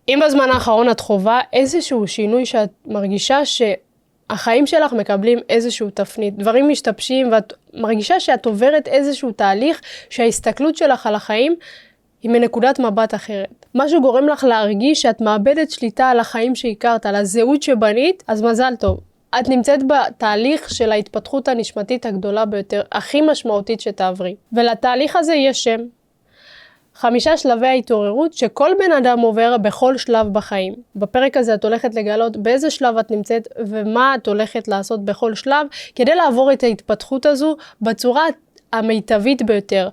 אם בזמן האחרון את חווה איזשהו שינוי שאת מרגישה שהחיים שלך מקבלים איזשהו תפנית, דברים משתבשים ואת מרגישה שאת עוברת איזשהו תהליך שההסתכלות שלך על החיים היא מנקודת מבט אחרת. משהו גורם לך להרגיש שאת מאבדת שליטה על החיים שהכרת, על הזהות שבנית, אז מזל טוב. את נמצאת בתהליך של ההתפתחות הנשמתית הגדולה ביותר, הכי משמעותית שתעברי. ולתהליך הזה יש שם. 5 שלבי ההתעוררות שכל בן אדם עובר בכל שלב בחיים. בפרק הזה את הולכת לגלות באיזה שלב את נמצאת ומה את הולכת לעשות בכל שלב, כדי לעבור את ההתפתחות הזו בצורה המיטבית ביותר.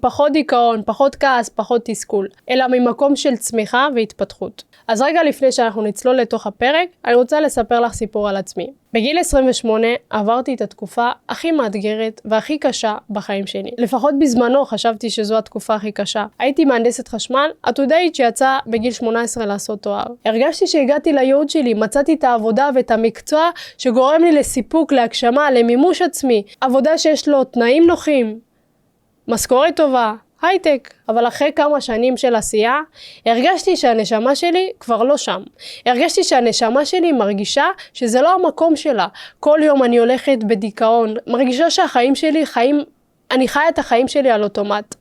פחות דיכאון, פחות כעס, פחות תסכול, אלא ממקום של צמיחה והתפתחות. אז רגע לפני שאנחנו נצלול לתוך הפרק, אני רוצה לספר לך סיפור על עצמי. בגיל 28 עברתי את התקופה הכי מאתגרת והכי קשה בחיים שלי. לפחות בזמנו חשבתי שזו התקופה הכי קשה. הייתי מהנדסת חשמל, עתודאית שיצאה בגיל 18 לעשות תואר. הרגשתי שהגעתי לייעוד שלי, מצאתי את העבודה ואת המקצוע שגורם לי לסיפוק, להגשמה, למימוש עצמי. עבודה שיש לו תנאים נוחים, משכורת טובה, הייטק. אבל אחרי כמה שנים של עשייה, הרגשתי שהנשמה שלי כבר לא שם. הרגשתי שהנשמה שלי מרגישה שזה לא המקום שלה. כל יום אני הולכת בדיכאון, מרגישה שהחיים שלי אני חיה את החיים שלי על אוטומט.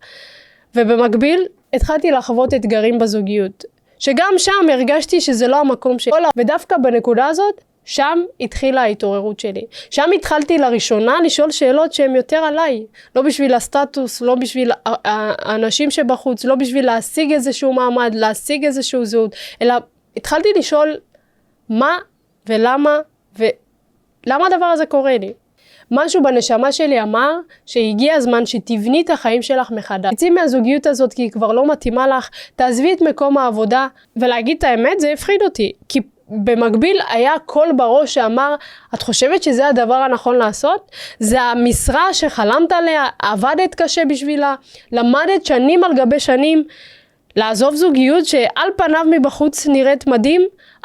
ובמקביל, התחלתי לחוות אתגרים בזוגיות, שגם שם הרגשתי שזה לא המקום שלי. ודווקא בנקודה הזאת, שם התחילה ההתעוררות שלי. שם התחלתי לראשונה לשאול שאלות שהן יותר עליי. לא בשביל הסטטוס, לא בשביל האנשים שבחוץ, לא בשביל להשיג איזשהו מעמד, להשיג איזשהו זהות, אלא התחלתי לשאול מה ולמה ולמה הדבר הזה קורה לי. משהו בנשמה שלי אמר שהגיע הזמן שתבני את החיים שלך מחדש. תצאי מהזוגיות הזאת כי היא כבר לא מתאימה לך, תעזבי את מקום העבודה, ולהגיד את האמת זה הפחיד אותי. כי במקביל היה קול בראש שאמר, את חושבת שזה הדבר הנכון לעשות? זה המשרה שחלמת עליה, עבדת קשה בשבילה, למדת שנים על גבי שנים, לעזוב זוגיות שעל פניו מבחוץ נראית מדהים?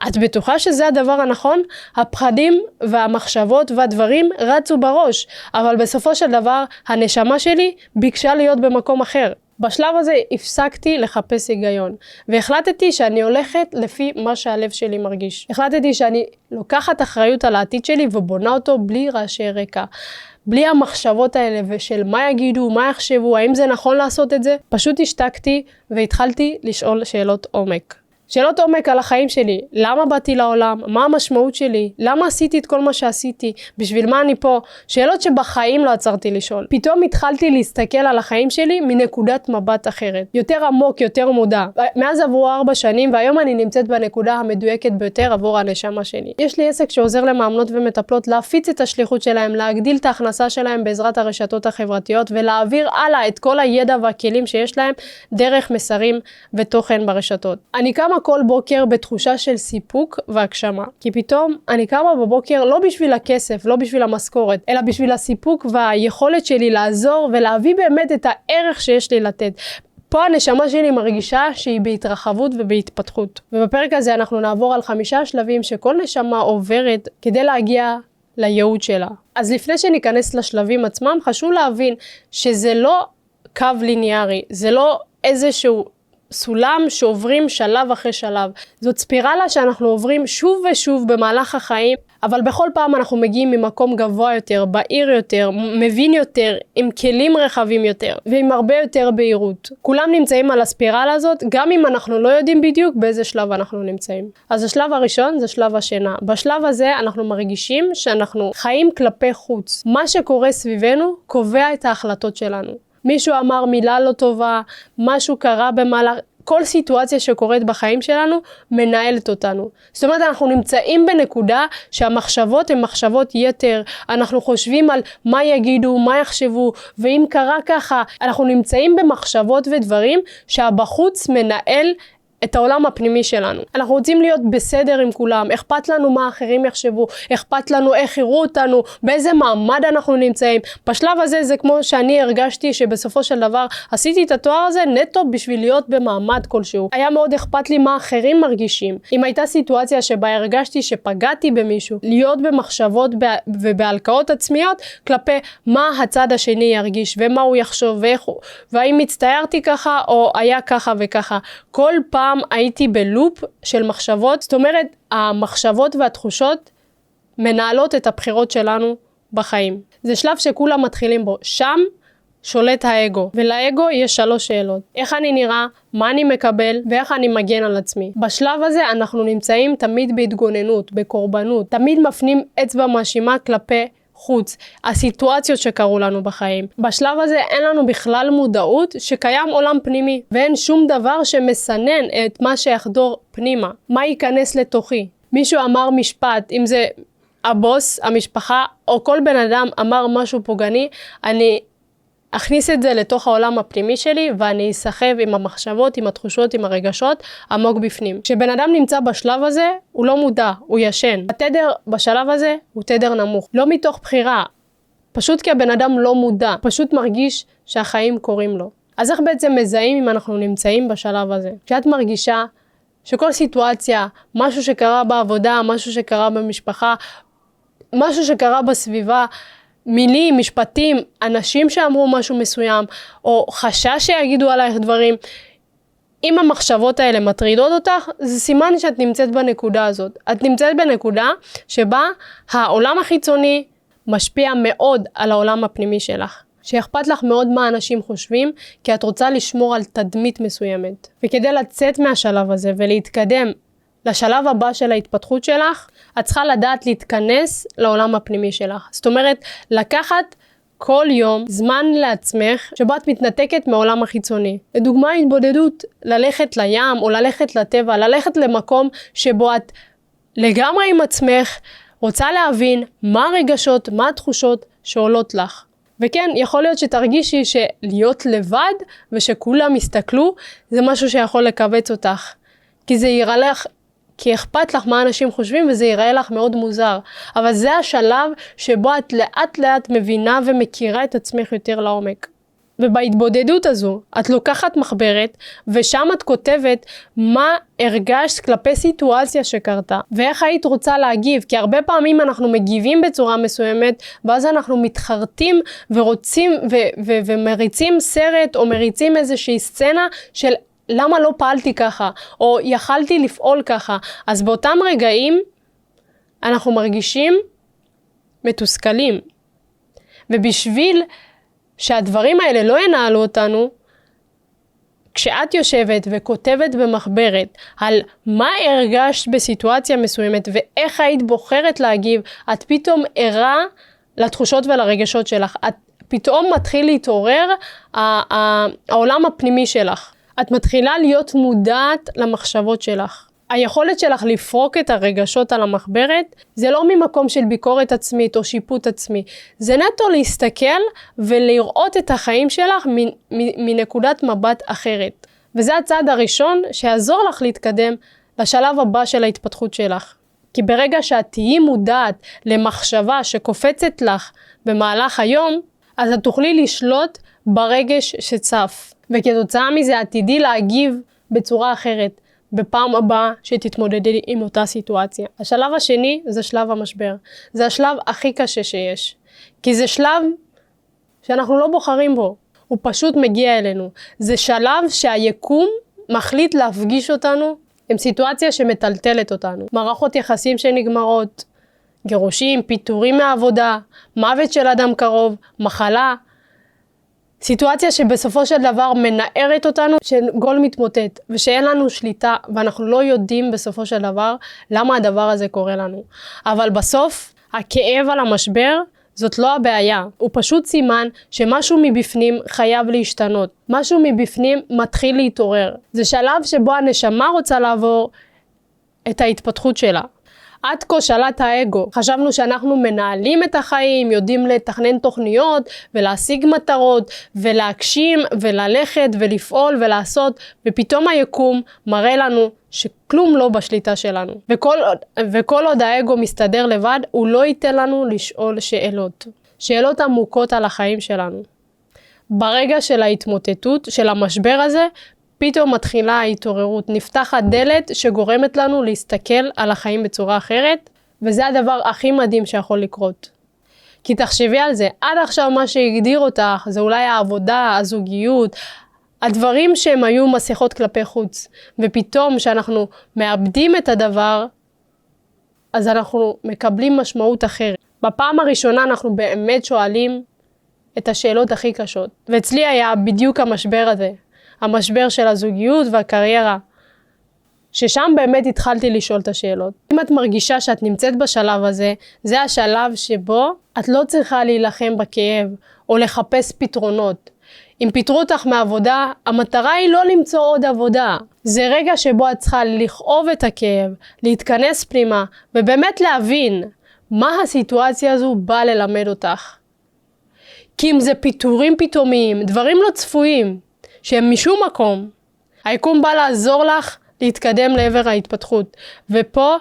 את בטוחה שזה הדבר הנכון? הפחדים והמחשבות והדברים רצו בראש, אבל בסופו של דבר הנשמה שלי ביקשה להיות במקום אחר. בשלב הזה הפסקתי לחפש היגיון, והחלטתי שאני הולכת לפי מה שהלב שלי מרגיש. החלטתי שאני לוקחת אחריות על העתיד שלי ובונה אותו בלי רעשי רקע. בלי המחשבות האלה ושל מה יגידו, מה יחשבו, האם זה נכון לעשות את זה. פשוט השתקתי והתחלתי לשאול שאלות עומק. שאלות עומק על החיים שלי, למה באתי לעולם, מה המשמעות שלי, למה עשיתי את כל מה שעשיתי, בשביל מה אני פה, שאלות שבחיים לא עצרתי לשאול. פתאום התחלתי להסתכל על החיים שלי מנקודת מבט אחרת, יותר עמוק, יותר מודע. מאז עברו 4 שנים והיום אני נמצאת בנקודה המדויקת ביותר עבור הנשמה שלי. יש לי עסק שעוזר למאמנות ומטפלות להפיץ את השליחות שלהם, להגדיל את ההכנסה שלהם בעזרת הרשתות החברתיות ולהעביר הלאה את כל הידע והכלים שיש להם דרך מסרים ותוכן ברשתות. אני קמה כל בוקר בתחושה של סיפוק והגשמה. כי פתאום אני קמה בבוקר לא בשביל הכסף, לא בשביל המשכורת, אלא בשביל הסיפוק והיכולת שלי לעזור ולהביא באמת את הערך שיש לי לתת. פה הנשמה שלי מרגישה שהיא בהתרחבות ובהתפתחות. ובפרק הזה אנחנו נעבור על 5 שלבים שכל נשמה עוברת כדי להגיע לייעוד שלה. אז לפני שניכנס לשלבים עצמם, חשוב להבין שזה לא קו ליניארי, זה לא איזשהו סולם שעוברים שלב אחרי שלב. זאת ספירלה שאנחנו עוברים שוב ושוב במהלך החיים, אבל בכל פעם אנחנו מגיעים ממקום גבוה יותר, בהיר יותר, מבין יותר, עם כלים רחבים יותר, ועם הרבה יותר בהירות. כולם נמצאים על הספירלה הזאת, גם אם אנחנו לא יודעים בדיוק באיזה שלב אנחנו נמצאים. אז השלב הראשון זה שלב השינה. בשלב הזה אנחנו מרגישים שאנחנו חיים כלפי חוץ. מה שקורה סביבנו קובע את ההחלטות שלנו. מישהו אמר מילה לא טובה, משהו קרה במהלך, כל סיטואציה שקורית בחיים שלנו מנהלת אותנו. זאת אומרת, אנחנו נמצאים בנקודה שהמחשבות הן מחשבות יתר, אנחנו חושבים על מה יגידו, מה יחשבו, ואם קרה ככה, אנחנו נמצאים במחשבות ודברים שהבחוץ מנהל את העולם הפנימי שלנו. אנחנו רוצים להיות בסדר עם כולם, אכפת לנו מה אחרים יחשבו, אכפת לנו איך יראו אותנו, באיזה מעמד אנחנו נמצאים. בשלב הזה זה כמו שאני הרגשתי שבסופו של דבר עשיתי את התואר הזה נטו בשביל להיות במעמד כלשהו. היה מאוד אכפת לי מה אחרים מרגישים. אם הייתה סיטואציה שבה הרגשתי שפגעתי במישהו, להיות במחשבות ובהלקאות עצמיות כלפי מה הצד השני ירגיש ומה הוא יחשוב ואיך הוא, והאם הצטערתי ככה או היה ככה וככה. כל פעם פעם הייתי בלופ של מחשבות, זאת אומרת, המחשבות והתחושות מנהלות את הבחירות שלנו בחיים. זה שלב שכולם מתחילים בו, שם שולט האגו, ולאגו יש 3 שאלות. איך אני נראה, מה אני מקבל, ואיך אני מגן על עצמי. בשלב הזה אנחנו נמצאים תמיד בהתגוננות, בקורבנות, תמיד מפנים אצבע מאשימה כלפי חוץ, הסיטואציות שקרו לנו בחיים. בשלב הזה אין לנו בכלל מודעות שקיים עולם פנימי, ואין שום דבר שמסנן את מה שיחדור פנימה, מה ייכנס לתוכי. מישהו אמר משפט, אם זה הבוס, המשפחה, או כל בן אדם אמר משהו פוגעני, אני אכניס את זה לתוך העולם הפנימי שלי, ואני אסחב עם המחשבות, עם התחושות, עם הרגשות, עמוק בפנים. כשבן אדם נמצא בשלב הזה, הוא לא מודע, הוא ישן. התדר בשלב הזה הוא תדר נמוך. לא מתוך בחירה, פשוט כי הבן אדם לא מודע, פשוט מרגיש שהחיים קורים לו. אז איך בעצם מזהים אם אנחנו נמצאים בשלב הזה? כשאת מרגישה שכל סיטואציה, משהו שקרה בעבודה, משהו שקרה במשפחה, משהו שקרה בסביבה, מילים, משפטים, אנשים שאמרו משהו מסוים, או חשש שיגידו עלייך דברים, אם המחשבות האלה מטרידות אותך, זה סימן שאת נמצאת בנקודה הזאת. את נמצאת בנקודה שבה העולם החיצוני משפיע מאוד על העולם הפנימי שלך. שאכפת לך מאוד מה אנשים חושבים, כי את רוצה לשמור על תדמית מסוימת. וכדי לצאת מהשלב הזה ולהתקדם לשלב הבא של ההתפתחות שלך, את צריכה לדעת להתכנס לעולם הפנימי שלך. זאת אומרת, לקחת כל יום זמן לעצמך, שבו את מתנתקת מהעולם החיצוני. לדוגמה, התבודדות, ללכת לים או ללכת לטבע, ללכת למקום שבו את לגמרי עם עצמך, רוצה להבין מה הרגשות, מה התחושות שעולות לך. וכן, יכול להיות שתרגישי שלהיות לבד ושכולם יסתכלו, זה משהו שיכול לקבץ אותך. כי זה יראה לך, כי אכפת לך מה אנשים חושבים וזה ייראה לך מאוד מוזר. אבל זה השלב שבו את לאט לאט מבינה ומכירה את עצמך יותר לעומק. ובהתבודדות הזו, את לוקחת מחברת ושם את כותבת מה הרגשת כלפי סיטואציה שקרתה. ואיך היית רוצה להגיב, כי הרבה פעמים אנחנו מגיבים בצורה מסוימת, ואז אנחנו מתחרטים ורוצים ומריצים סרט או מריצים איזושהי סצנה של למה לא פעלתי ככה, או יכלתי לפעול ככה. אז באותם רגעים אנחנו מרגישים מתוסכלים. ובשביל שהדברים האלה לא ינהלו אותנו, כשאת יושבת וכותבת במחברת על מה הרגשת בסיטואציה מסוימת ואיך היית בוחרת להגיב, את פתאום ערה לתחושות ולרגשות שלך. את פתאום מתחיל להתעורר העולם הפנימי שלך. את מתחילה להיות מודעת למחשבות שלך. היכולת שלך לפרוק את הרגשות על המחברת, זה לא ממקום של ביקורת עצמית או שיפוט עצמי. זה נטו להסתכל ולראות את החיים שלך מנקודת מבט אחרת. וזה הצעד הראשון שיעזור לך להתקדם לשלב הבא של ההתפתחות שלך. כי ברגע שאת תהיי מודעת למחשבה שקופצת לך במהלך היום, אז את תוכלי לשלוט ברגש שצף. וכתוצאה מזה את תדעי להגיב בצורה אחרת. בפעם הבאה שתתמודדי עם אותה סיטואציה. השלב השני זה שלב המשבר. זה השלב הכי קשה שיש. כי זה שלב שאנחנו לא בוחרים בו. הוא פשוט מגיע אלינו. זה שלב שהיקום מחליט להפגיש אותנו עם סיטואציה שמטלטלת אותנו. מערכות יחסים שנגמרות, גירושים, פיטורים מהעבודה, מוות של אדם קרוב, מחלה. סיטואציה שבסופו של דבר מנערת אותנו, שגול מתמוטט, ושאין לנו שליטה, ואנחנו לא יודעים בסופו של דבר למה הדבר הזה קורה לנו. אבל בסוף, הכאב על המשבר, זאת לא הבעיה. הוא פשוט סימן שמשהו מבפנים חייב להשתנות. משהו מבפנים מתחיל להתעורר. זה שלב שבו הנשמה רוצה לעבור את ההתפתחות שלה. עד כה שלט האגו. חשבנו שאנחנו מנהלים את החיים, יודעים לתכנן תוכניות ולהשיג מטרות ולהגשים וללכת ולפעול ולעשות, ופתאום היקום מראה לנו שכלום לא בשליטה שלנו. וכל עוד האגו מסתדר לבד, הוא לא ייתן לנו לשאול שאלות. שאלות עמוקות על החיים שלנו. ברגע של ההתמוטטות, של המשבר הזה, פתאום מתחילה ההתעוררות, נפתחת דלת שגורמת לנו להסתכל על החיים בצורה אחרת, וזה הדבר הכי מדהים שיכול לקרות. כי תחשבי על זה, עד עכשיו מה שהגדיר אותך זה אולי העבודה, הזוגיות, הדברים שהם היו מסכות כלפי חוץ, ופתאום שאנחנו מאבדים את הדבר, אז אנחנו מקבלים משמעות אחרת. בפעם הראשונה אנחנו באמת שואלים את השאלות הכי קשות. ואצלי היה בדיוק המשבר הזה, המשבר של הזוגיות והקריירה, ששם באמת התחלתי לשאול את השאלות. אם את מרגישה שאת נמצאת בשלב הזה, זה השלב שבו את לא צריכה להילחם בכאב או לחפש פתרונות. אם פיטרו אותך מעבודה, המטרה היא לא למצוא עוד עבודה. זה רגע שבו את צריכה לכאוב את הכאב, להתכנס פנימה, ובאמת להבין מה הסיטואציה הזו באה ללמד אותך. כי אם זה פיטורים פתאומיים, דברים לא צפויים, שהם משום מקום, היקום בא לעזור לך להתקדם לעבר ההתפתחות. ופה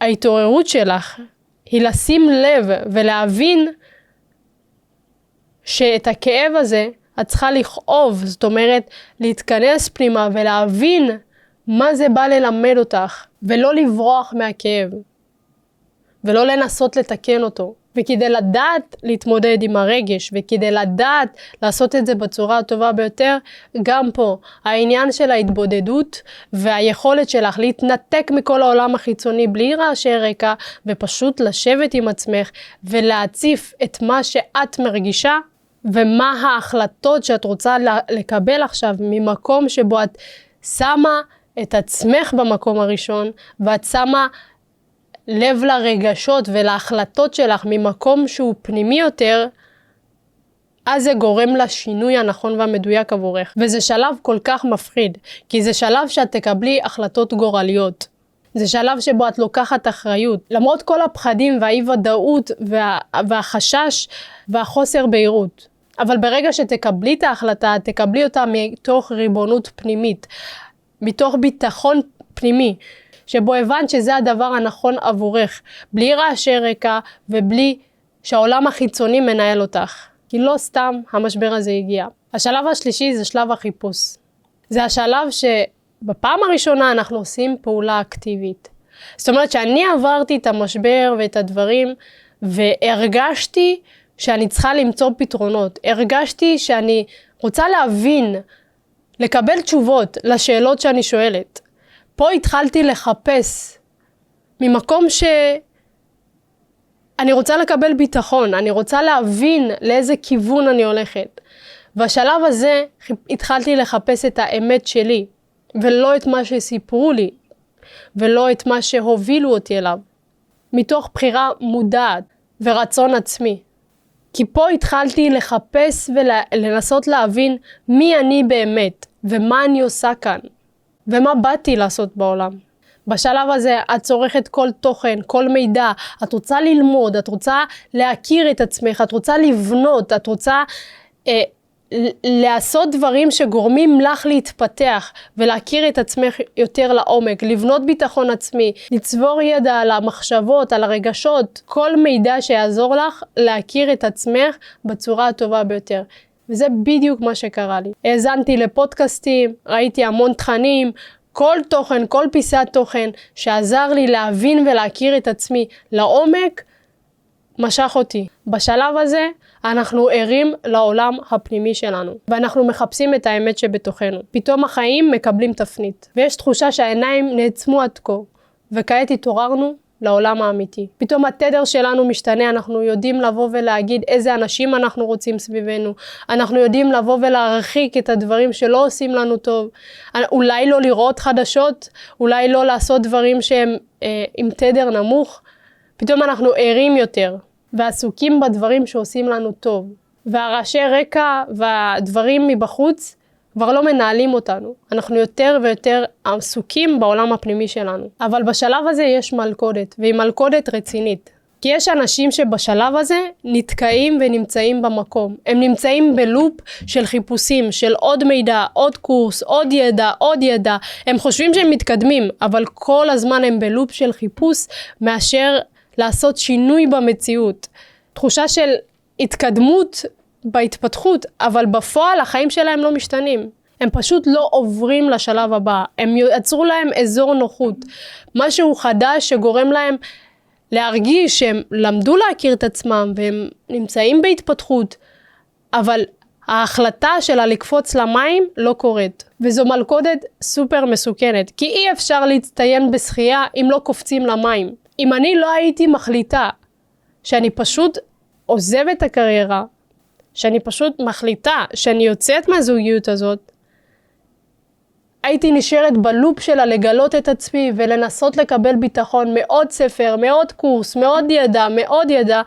ההתעוררות שלך היא לשים לב ולהבין שאת הכאב הזה את צריכה לכאוב, זאת אומרת להתכנס פנימה ולהבין מה זה בא ללמד אותך, ולא לברוח מהכאב, ולא לנסות לתקן אותו. וכדי לדעת להתמודד עם הרגש, וכדי לדעת לעשות את זה בצורה הטובה ביותר, גם פה העניין של ההתבודדות והיכולת שלך להתנתק מכל העולם החיצוני בלי רעשי רקע, ופשוט לשבת עם עצמך ולהציף את מה שאת מרגישה, ומה ההחלטות שאת רוצה לקבל עכשיו ממקום שבו את שמה את עצמך במקום הראשון, ואת שמה לב לרגשות ולהחלטות שלך ממקום שהוא פנימי יותר, אז זה גורם לשינוי הנכון והמדויק עבורך. וזה שלב כל כך מפחיד, כי זה שלב שאת תקבלי החלטות גורליות. זה שלב שבו את לוקחת אחריות. למרות כל הפחדים והאי-ודאות והחשש והחוסר בהירות. אבל ברגע שתקבלי את ההחלטה, תקבלי אותה מתוך ריבונות פנימית, מתוך ביטחון פנימי, שבו הבנת שזה הדבר הנכון עבורך, בלי רעשי רקע ובלי שהעולם החיצוני מנהל אותך. כי לא סתם המשבר הזה הגיע. השלב השלישי זה שלב החיפוש. זה השלב שבפעם הראשונה אנחנו עושים פעולה אקטיבית. זאת אומרת שאני עברתי את המשבר ואת הדברים, והרגשתי שאני צריכה למצוא פתרונות. הרגשתי שאני רוצה להבין, לקבל תשובות לשאלות שאני שואלת. פה התחלתי לחפש ממקום שאני רוצה לקבל ביטחון, אני רוצה להבין לאיזה כיוון אני הולכת. בשלב הזה התחלתי לחפש את האמת שלי, ולא את מה שסיפרו לי, ולא את מה שהובילו אותי אליו. מתוך בחירה מודעת ורצון עצמי. כי פה התחלתי לחפש ולנסות להבין מי אני באמת, ומה אני עושה כאן. ומה באתי לעשות בעולם. בשלב הזה את צורכת כל תוכן, כל מידע, את רוצה ללמוד, את רוצה להכיר את עצמך, את רוצה לבנות, את רוצה לעשות דברים שגורמים לך להתפתח ולהכיר את עצמך יותר לעומק, לבנות ביטחון עצמי, לצבור ידע על המחשבות, על הרגשות, כל מידע שיעזור לך להכיר את עצמך בצורה הטובה ביותר. וזה בדיוק מה שקרה לי. האזנתי לפודקאסטים, ראיתי המון תכנים, כל תוכן, כל פיסת תוכן שעזר לי להבין ולהכיר את עצמי לעומק, משך אותי. בשלב הזה אנחנו ערים לעולם הפנימי שלנו, ואנחנו מחפשים את האמת שבתוכנו. פתאום החיים מקבלים תפנית, ויש תחושה שהעיניים נעצמו עד כה, וכעת התעוררנו לעולם האמיתי. פתאום התדר שלנו משתנה, אנחנו יודעים לבוא ולהגיד איזה אנשים אנחנו רוצים סביבנו, אנחנו יודעים לבוא ולהרחיק את הדברים שלא עושים לנו טוב, אולי לא לראות חדשות, אולי לא לעשות דברים שהם עם תדר נמוך. פתאום אנחנו ערים יותר ועסוקים בדברים שעושים לנו טוב, והרעשי רקע והדברים מבחוץ כבר לא מנהלים אותנו. אנחנו יותר ויותר עסוקים בעולם הפנימי שלנו. אבל בשלב הזה יש מלכודת, והיא מלכודת רצינית. כי יש אנשים שבשלב הזה נתקעים ונמצאים במקום. הם נמצאים בלופ של חיפושים, של עוד מידע, עוד קורס, עוד ידע. הם חושבים שהם מתקדמים, אבל כל הזמן הם בלופ של חיפוש מאשר לעשות שינוי במציאות. תחושה של התקדמות בהתפתחות, אבל בפועל החיים שלהם לא משתנים. הם פשוט לא עוברים לשלב הבא. הם יצרו להם אזור נוחות. משהו חדש שגורם להם להרגיש שהם למדו להכיר את עצמם, והם נמצאים בהתפתחות, אבל ההחלטה שלה לקפוץ למים לא קורית. וזו מלכודת סופר מסוכנת, כי אי אפשר להצטיין בשחייה אם לא קופצים למים. אם אני לא הייתי מחליטה שאני פשוט עוזבת את הקריירה, שאני פשוט מחליטה שאני יוצאת מהזוגיות הזאת, הייתי נשארת בלופ שלה לגלות את עצמי ולנסות לקבל ביטחון מעוד ספר, מעוד קורס, מעוד ידע,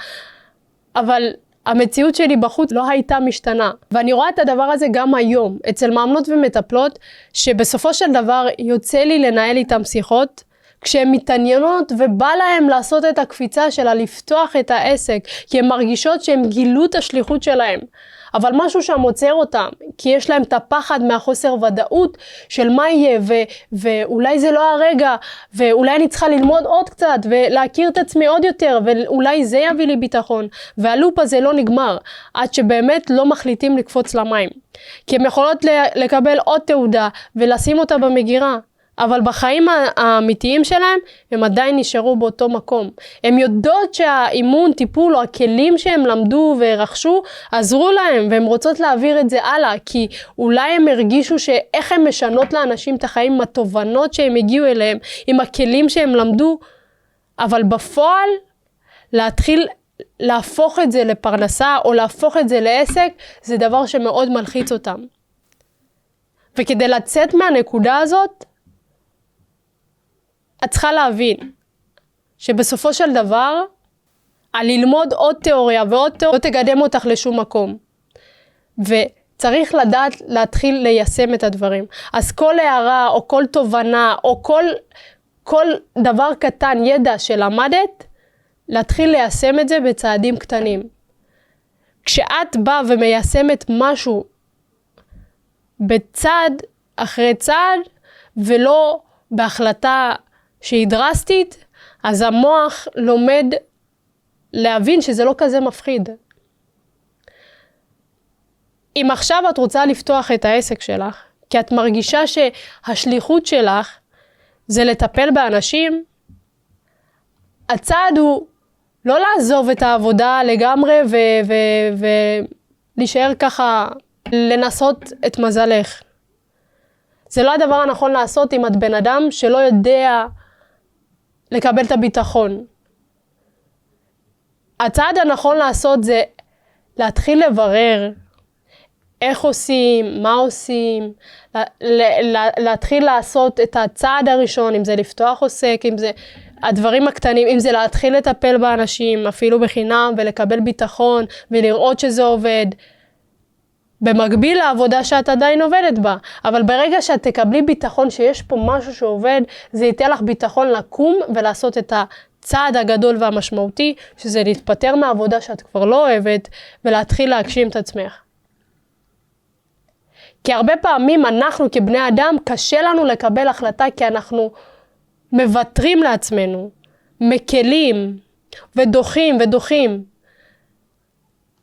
אבל המציאות שלי בחוץ לא הייתה משתנה. ואני רואה את הדבר הזה גם היום, אצל מאמנות ומטפלות, שבסופו של דבר יוצא לי לנהל איתם שיחות, כשהן מתעניינות ובא להם לעשות את הקפיצה שלה, לפתוח את העסק, כי הן מרגישות שהן גילו את השליחות שלהם. אבל משהו שם עוצר אותם, כי יש להם את הפחד מהחוסר ודאות של מה יהיה, ואולי זה לא הרגע, ואולי אני צריכה ללמוד עוד קצת, ולהכיר את עצמי עוד יותר, ואולי זה יביא לי ביטחון. והלופ הזה לא נגמר, עד שבאמת לא מחליטים לקפוץ למים. כי הן יכולות לקבל עוד תעודה, ולשים אותה במגירה. אבל בחיים האמיתיים שלהם, הם עדיין נשארו באותו מקום. הם יודעות שהאימון, טיפול או הכלים שהם למדו ורכשו, עזרו להם, והם רוצות להעביר את זה הלאה, כי אולי הם הרגישו שאיך הם משנות לאנשים את החיים עם התובנות שהם הגיעו אליהם, עם הכלים שהם למדו, אבל בפועל, להתחיל להפוך את זה לפרנסה, או להפוך את זה לעסק, זה דבר שמאוד מלחיץ אותם. וכדי לצאת מהנקודה הזאת, את צריכה להבין שבסופו של דבר, ללמוד עוד תיאוריה ועוד תיאוריה לא תקדם אותך לשום מקום. וצריך לדעת להתחיל ליישם את הדברים. אז כל הערה או כל תובנה או כל דבר קטן, ידע שלמדת, להתחיל ליישם את זה בצעדים קטנים. כשאת באה ומיישמת משהו בצעד אחרי צעד ולא בהחלטה שהיא דרסטית, אז המוח לומד להבין שזה לא כזה מפחיד. אם עכשיו את רוצה לפתוח את העסק שלך, כי את מרגישה שהשליחות שלך זה לטפל באנשים, הצעד הוא לא לעזוב את העבודה לגמרי ולהישאר ככה, לנסות את מזלך. זה לא הדבר הנכון לעשות אם את בן אדם שלא יודע לקבל את הביטחון. הצעד הנכון לעשות זה להתחיל לברר איך עושים, מה עושים, להתחיל לעשות את הצעד הראשון, אם זה לפתוח עוסק, אם זה הדברים הקטנים, אם זה להתחיל לטפל באנשים, אפילו בחינם, ולקבל ביטחון, ולראות שזה עובד, במקביל לעבודה שאת עדיין עובדת בה. אבל ברגע שאת תקבלי ביטחון שיש פה משהו שעובד, זה ייתן לך ביטחון לקום ולעשות את הצעד הגדול והמשמעותי, שזה להתפטר מהעבודה שאת כבר לא אוהבת, ולהתחיל להגשים את עצמך. כי הרבה פעמים אנחנו כבני אדם, קשה לנו לקבל החלטה, כי אנחנו מוותרים לעצמנו, מקלים ודוחים.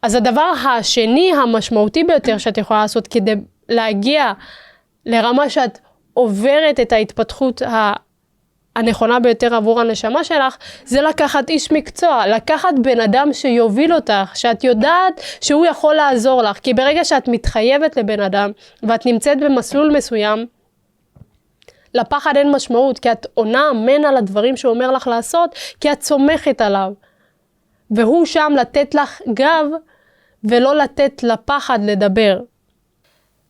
אז הדבר השני המשמעותי ביותר שאת יכולה לעשות כדי להגיע לרמה שאת עוברת את ההתפתחות הנכונה ביותר עבור הנשמה שלך, זה לקחת איש מקצוע, לקחת בן אדם שיוביל אותך, שאת יודעת שהוא יכול לעזור לך. כי ברגע שאת מתחייבת לבן אדם ואת נמצאת במסלול מסוים, לפחד אין משמעות, כי את עונה אמן על הדברים שהוא אומר לך לעשות, כי את סומכת עליו. והוא שם לתת לך גב, ולא לתת לפחד לדבר.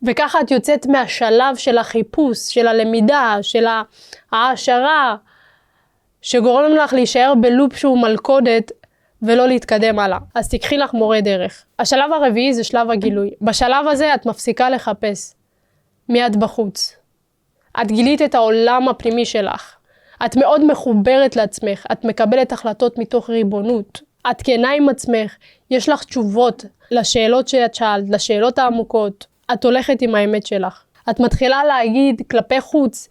וככה את יוצאת מהשלב של החיפוש, של הלמידה, של העשרה, שגורם לך להישאר בלופ שהוא מלכודת, ולא להתקדם הלאה. אז תקחי לך מורה דרך. השלב הרביעי זה שלב הגילוי. בשלב הזה את מפסיקה לחפש. מיד בחוץ. את גילית את העולם הפנימי שלך. את מאוד מחוברת לעצמך. את מקבלת החלטות מתוך ריבונות. את כנה עם עצמך. יש לך תשובות לשאלות שאת שאלת, לשאלות העמוקות. את הולכת עם האמת שלך. את מתחילה להגיד כלפי חוץ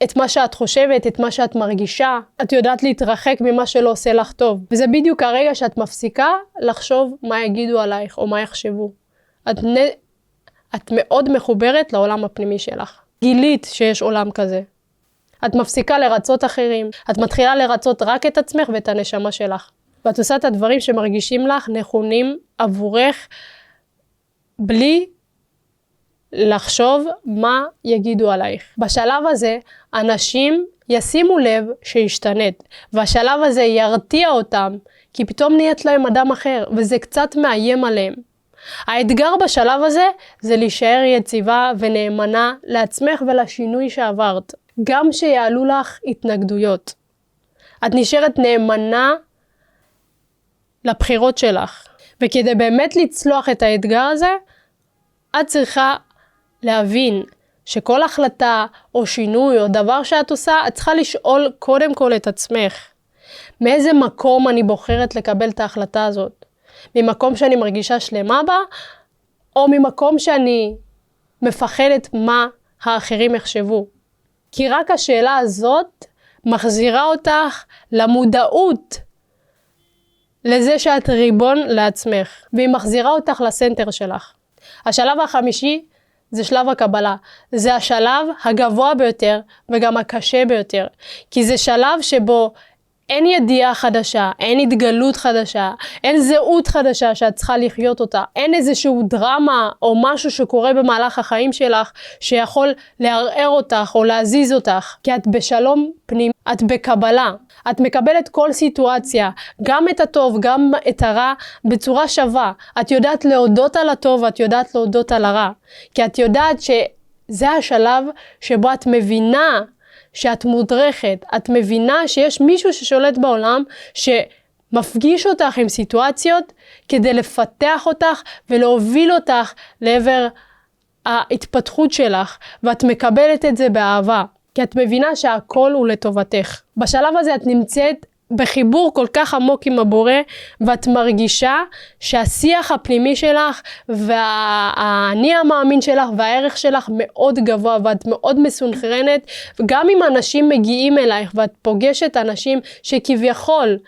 את מה שאת חושבת, את מה שאת מרגישה. את יודעת להתרחק ממה שלא עושה לך טוב. וזה בדיוק הרגע שאת מפסיקה לחשוב מה יגידו עלייך או מה יחשבו. את מאוד מחוברת לעולם הפנימי שלך. גילית שיש עולם כזה. את מפסיקה לרצות אחרים. את מתחילה לרצות רק את עצמך ואת הנשמה שלך. ואת עושה את הדברים שמרגישים לך נכונים עבורך בלי לחשוב מה יגידו עלייך. בשלב הזה אנשים ישימו לב שהשתנית, והשלב הזה ירתיע אותם, כי פתאום נהיית להם אדם אחר, וזה קצת מאיים עליהם. האתגר בשלב הזה זה להישאר יציבה ונאמנה לעצמך ולשינוי שעברת. גם שיעלו לך התנגדויות. את נשארת נאמנה לבחירות שלך. וכדי באמת לצלוח את האתגר הזה, את צריכה להבין שכל החלטה או שינוי או דבר שאת עושה, את צריכה לשאול קודם כל את עצמך. מאיזה מקום אני בוחרת לקבל את ההחלטה הזאת? ממקום שאני מרגישה שלמה בה, או ממקום שאני מפחדת מה האחרים יחשבו? כי רק השאלה הזאת מחזירה אותך למודעות לזה שאת ריבון לעצמך, והיא מחזירה אותך לסנטר שלך. השלב החמישי זה שלב הקבלה. זה השלב הגבוה ביותר וגם הקשה ביותר. כי זה שלב שבו אין ידיעה חדשה, אין התגלות חדשה, אין זהות חדשה שאת צריכה לחיות אותה. אין איזשהו דרמה או משהו שקורה במהלך החיים שלך שיכול לערער אותך או להזיז אותך. כי את בשלום פנימי, את בקבלה. את מקבלת כל סיטואציה, גם את הטוב, גם את הרע, בצורה שווה. את יודעת להודות על הטוב, את יודעת להודות על הרע. כי את יודעת שזה השלב שבו את מבינה שאת מודרכת, את מבינה שיש מישהו ששולט בעולם, שמפגיש אותך עם סיטואציות, כדי לפתח אותך ולהוביל אותך לעבר ההתפתחות שלך, ואת מקבלת את זה באהבה. כי את מבינה שהכל הוא לטובתך. בשלב הזה את נמצאת בחיבור כל כך עמוק עם הבורא, ואת מרגישה שהשיח הפנימי שלך, והאני המאמין שלך, והערך שלך מאוד גבוה, ואת מאוד מסונכרנת, וגם אם אנשים מגיעים אלייך, ואת פוגשת אנשים שכביכול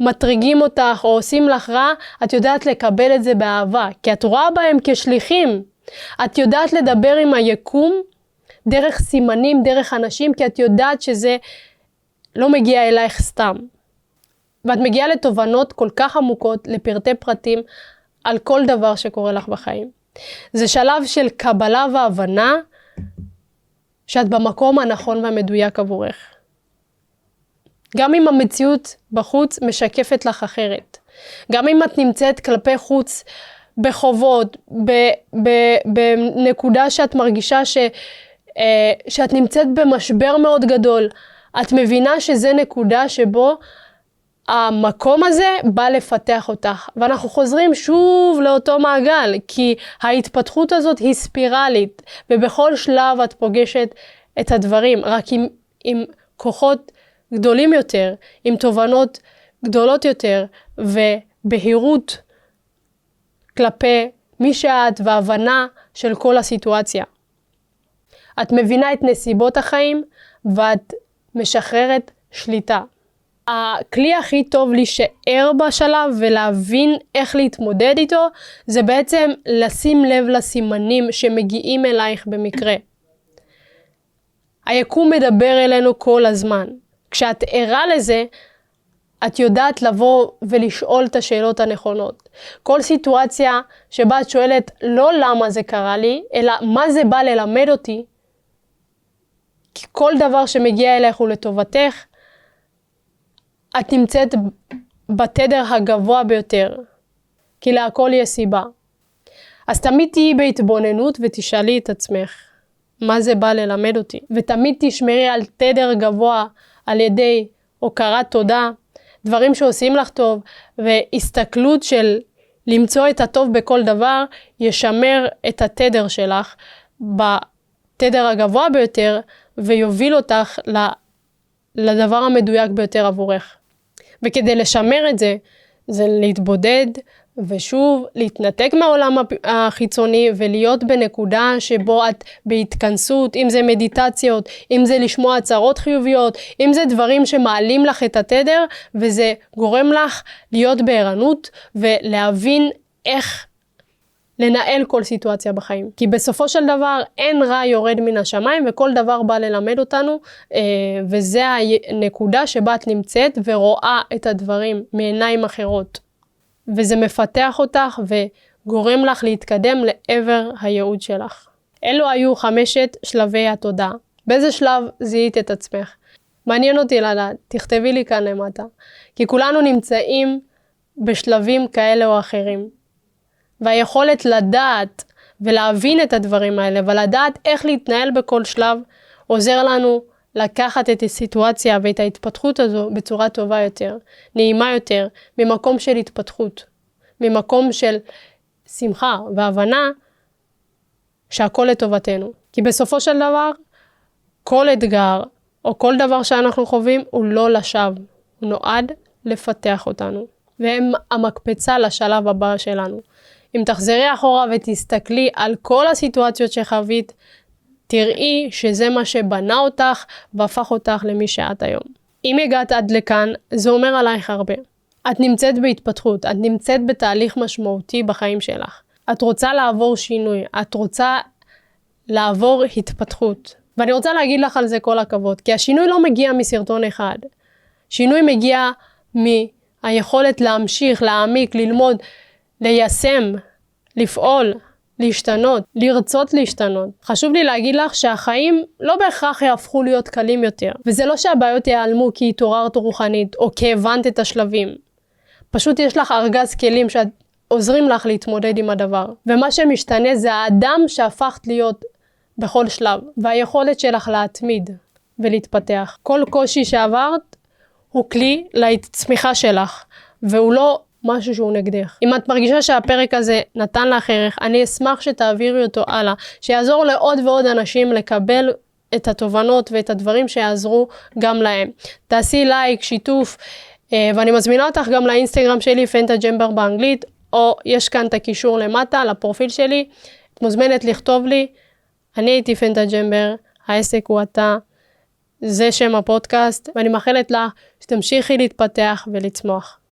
מטריגים אותך, או עושים לך רע, את יודעת לקבל את זה באהבה, כי את רואה בהם כשליחים. את יודעת לדבר עם היקום, דרך סימנים, דרך אנשים, כי את יודעת שזה לא מגיע אלייך סתם. ואת מגיעה לתובנות כל כך עמוקות, לפרטי פרטים, על כל דבר שקורה לך בחיים. זה שלב של קבלה והבנה, שאת במקום הנכון והמדויק עבורך. גם אם המציאות בחוץ משקפת לך אחרת. גם אם את נמצאת כלפי חוץ בחובות, בנקודה שאת מרגישה שאת נמצאת במשבר מאוד גדול, את מבינה שזה נקודה שבו המקום הזה בא לפתח אותך. ואנחנו חוזרים שוב לאותו מעגל, כי ההתפתחות הזאת היא ספירלית, ובכל שלב את פוגשת את הדברים, רק עם כוחות גדולים יותר, עם תובנות גדולות יותר, ובהירות כלפי מי שאת והבנה של כל הסיטואציה. את מבינה את נסיבות החיים, ואת משחררת שליטה. הכלי הכי טוב להישאר בשלב ולהבין איך להתמודד איתו, זה בעצם לשים לב לסימנים שמגיעים אלייך במקרה. היקום מדבר אלינו כל הזמן. כשאת ערה לזה, את יודעת לבוא ולשאול את השאלות הנכונות. כל סיטואציה שבה את שואלת לא למה זה קרה לי, אלא מה זה בא ללמד אותי, כי כל דבר שמגיע אלייך הוא לטובתך, את נמצאת בתדר הגבוה ביותר, כי להכל יש סיבה. אז תמיד תהיי בהתבוננות ותשאלי את עצמך, מה זה בא ללמד אותי? ותמיד תשמרי על תדר גבוה על ידי הוקרת תודה, דברים שעושים לך טוב, והסתכלות של למצוא את הטוב בכל דבר, ישמר את התדר שלך בתדר הגבוה ביותר, ויוביל אותך לדבר המדויק ביותר עבורך. וכדי לשמר את זה, זה להתבודד ושוב להתנתק מהעולם החיצוני ולהיות בנקודה שבו את בהתכנסות, אם זה מדיטציות, אם זה לשמוע הצהרות חיוביות, אם זה דברים שמעלים לך את התדר, וזה גורם לך להיות בערנות ולהבין איך לנהל כל סיטואציה בחיים. כי בסופו של דבר אין רע יורד מן השמיים, וכל דבר בא ללמד אותנו, וזה הנקודה שבה את נמצאת ורואה את הדברים מעיניים אחרות. וזה מפתח אותך גורם לך להתקדם לעבר הייעוד שלך. אלו היו 5 שלבי התודעה. באיזה שלב זיהית את עצמך? מעניין אותי לדעת, תכתבי לי כאן למטה. כי כולנו נמצאים בשלבים כאלה או אחרים. והיכולת לדעת ולהבין את הדברים האלה, ולדעת איך להתנהל בכל שלב, עוזר לנו לקחת את הסיטואציה ואת ההתפתחות הזו בצורה טובה יותר, נעימה יותר, ממקום של התפתחות, ממקום של שמחה והבנה שהכל לטובתנו. כי בסופו של דבר, כל אתגר או כל דבר שאנחנו חווים הוא לא לשווא, הוא נועד לפתח אותנו. והם המקפצה לשלב הבא שלנו. אם תחזרי אחורה ותסתכלי על כל הסיטואציות שחווית, תראי שזה מה שבנה אותך והפך אותך למי שאת היום. אם הגעת עד לכאן, זה אומר עלייך הרבה. את נמצאת בהתפתחות, את נמצאת בתהליך משמעותי בחיים שלך. את רוצה לעבור שינוי, את רוצה לעבור התפתחות. ואני רוצה להגיד לך על זה כל הכבוד, כי השינוי לא מגיע מסרטון אחד. שינוי מגיע מהיכולת להמשיך, להעמיק, ללמוד, ליישם, לפעול, להשתנות, לרצות להשתנות. חשוב לי להגיד לך שהחיים לא בהכרח יהפכו להיות קלים יותר. וזה לא שהבעיות ייעלמו כי התעוררת רוחנית או כי הבנת את השלבים. פשוט יש לך ארגז כלים שעוזרים לך להתמודד עם הדבר. ומה שמשתנה זה האדם שהפכת להיות בכל שלב. והיכולת שלך להתמיד ולהתפתח. כל קושי שעברת הוא כלי לצמיחה שלך. והוא לא משהו שהוא נגדך. אם את מרגישה שהפרק הזה נתן לך ערך, אני אשמח שתעבירי אותו הלאה, שיעזור לעוד ועוד אנשים לקבל את התובנות ואת הדברים שיעזרו גם להם. תעשי לייק, שיתוף, ואני מזמינה אותך גם לאינסטגרם שלי, פנטה ג'מבר באנגלית, או יש כאן את הקישור למטה, לפרופיל שלי. את מוזמנת לכתוב לי, אני הייתי פנטה ג'מבר, העסק הוא אתה, זה שם הפודקאסט, ואני מאחלת לך שתמשיכי להתפתח ולצמוח.